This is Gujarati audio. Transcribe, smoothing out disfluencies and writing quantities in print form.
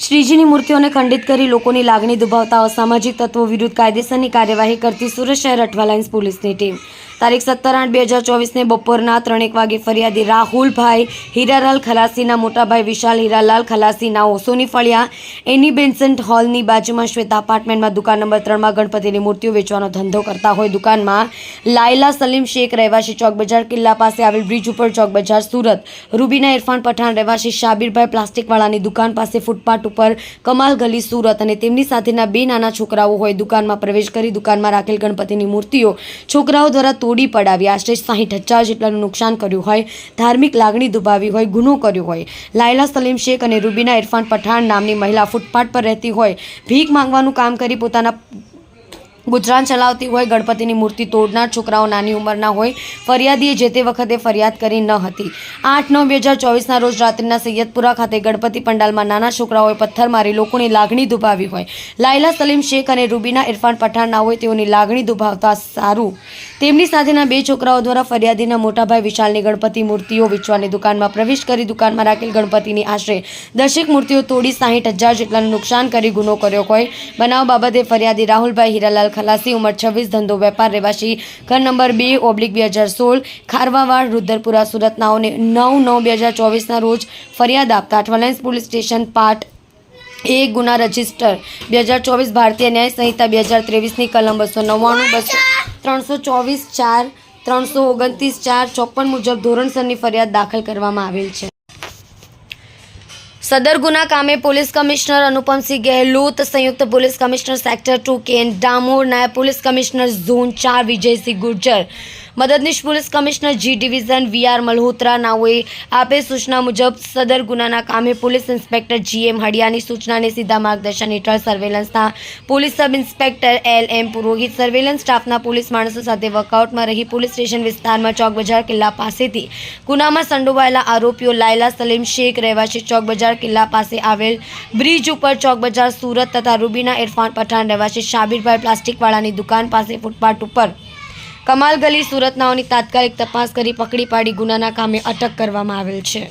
શ્રીજીની મૂર્તિઓને ખંડિત કરી લોકોની લાગણી દુભાવતા અસામાજિક તત્વો વિરુદ્ધ કાયદેસરની કાર્યવાહી કરતી સુરત શહેર અઠવા લાઇન્સ પોલીસની ટીમ તારીખ 17/8/2024 બપોરના 3 વાગે ફરિયાદી રાહુલભાઈ હીરાલાલ ખલાસીના મોટાભાઈ વિશાલ હીરાલાલ ખલાસીના ઓસોની ફળિયા એની બેન્સન્ટ હોલની બાજુમાં શ્વેતા અપાર્ટમેન્ટમાં દુકાન નંબર 3માં ગણપતિની મૂર્તિઓ વેચવાનો ધંધો કરતા હોય. દુકાનમાં લાયલા સલીમ શેખ રહેવાસી ચોક બજાર કિલ્લા પાસે આવેલ બ્રિજ ઉપર ચોક બજાર સુરત, રૂબીના ઇરફાન પઠાણ રહેવાસી શાબીરભાઈ પ્લાસ્ટિકવાળાની દુકાન પાસે ફૂટપાથ ઉપર કમાલ ગલી સુરત અને તેમની સાથેના 2 નાના છોકરાઓ હોય દુકાનમાં પ્રવેશ કરી દુકાનમાં રાખેલ ગણપતિની મૂર્તિઓ છોકરાઓ દ્વારા તોડી પડાવી આશરે 60,000 જેટલાનું નુકસાન કર્યું હોય, ધાર્મિક લાગણી દુભાવી હોય, ગુનો કર્યો હોય. લાયલા સલીમ શેખ અને રૂબીના ઇરફાન પઠાણ નામની મહિલા ફૂટપાથ પર રહેતી હોય, ભીખ માંગવાનું કામ કરી પોતાના ગુજરાન ચલાવતી હોય. ગણપતિની મૂર્તિ તોડનાર છોકરાઓ નાની ઉંમરના હોય. ફરિયાદીએ જે તે વખતે ફરિયાદ કરી ન હતી. 8/9/2024ના રોજ રાત્રિના સૈયદપુરા ખાતે ગણપતિ પંડાલમાં નાના છોકરાઓએ પથ્થર મારી લોકોની લાગણી દુભાવી હોય. લાયલા સલીમ શેખ અને રૂબીના ઇરફાન પઠાણ ના હોય તેઓની લાગણી દુભાવતા સારું તેમની સાથેના 2 છોકરાઓ દ્વારા ફરિયાદીના મોટાભાઈ વિશાલની ગણપતિ મૂર્તિઓ વેચવાની દુકાનમાં પ્રવેશ કરી દુકાનમાં રાખેલ ગણપતિની આશરે 10 મૂર્તિઓ તોડી 60,000 જેટલાનું નુકસાન કરી ગુનો કર્યો હોય. બનાવ બાબતે ફરિયાદી રાહુલભાઈ હીરાલાલ ખલાસી ઉંમર 26 ધંધો વેપાર રહેવાસી ઘર નંબર 2/2016 ખારવાવાડ રુદ્રપુરા સુરત નાઓને 9/9/2024ના રોજ ફરિયાદ આપતા Athwa lines police station part 1 ગુના રજિસ્ટર 2024 ભારતીય ન્યાય સંહિતા 2023ની કલમ 299 324 4 329 4 54 મુજબ ધોરણસરની ફરિયાદ દાખલ કરવામાં આવેલ છે. સદર ગુના કામે પોલીસ કમિશનર અનુપમસિંહ ગેહલોત, સંયુક્ત police commissioner sector 2 KN Damor, નાયબ police commissioner zone 4 Vijaysinh Gurjar, મદદનીશ police commissioner G division VR Malhotra નાઓએ આપેલ સૂચના મુજબ સદર ગુનાના કામે પોલીસ ઇન્સ્પેક્ટર જીએમ હડિયાની સૂચનાને સીધા માર્ગદર્શન હેઠળ સર્વેલન્સના પોલીસ સબ ઇન્સ્પેક્ટર LM પુરોહિત સર્વેલન્સ સ્ટાફના પોલીસ માણસો સાથે વર્કઆઉટમાં રહી પોલીસ સ્ટેશન વિસ્તારમાં ચોક બજાર કિલ્લા પાસેથી ગુનામાં સંડોવાયેલા આરોપીઓ લાયલા સલીમ શેખ રહેવાસી ચોક બજાર કિલ્લા પાસે આવેલ બ્રિજ ઉપર ચોક બજાર સુરત તથા રૂબીના ઇરફાન પઠાણ રહેવાસી શાબીરભાઈ પ્લાસ્ટિકવાળાની દુકાન પાસે ફૂટપાથ ઉપર કમાલ ગલી સુરત નાઓની તાત્કાલિક તપાસ કરી પકડી પાડી ગુનાના કામે અટક કરવામાં આવેલ છે.